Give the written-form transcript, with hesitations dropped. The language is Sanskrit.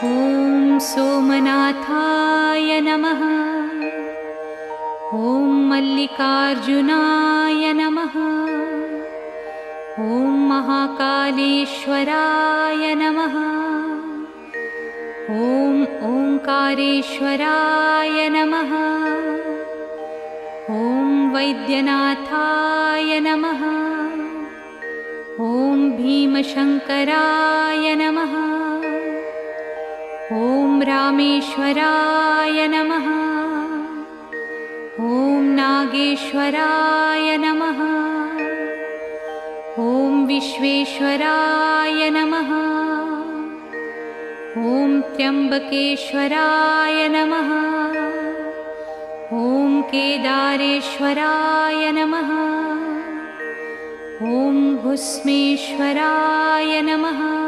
ॐ सोमनाथाय नमः। ॐ मल्लिकार्जुनाय नमः। ॐ महाकालेश्वराय नमः। ॐ ओंकारेश्वराय नमः। ॐ वैद्यनाथाय नमः। ॐ भीमशंकराय नमः। ॐ रामेश्वराय नमः। ॐ नागेश्वराय नमः। ॐ विश्वेश्वराय नमः। ॐ त्र्यंबकेश्वराय नमः। ॐ केदारेश्वराय नमः। ॐ भुस्मेश्वराय नमः।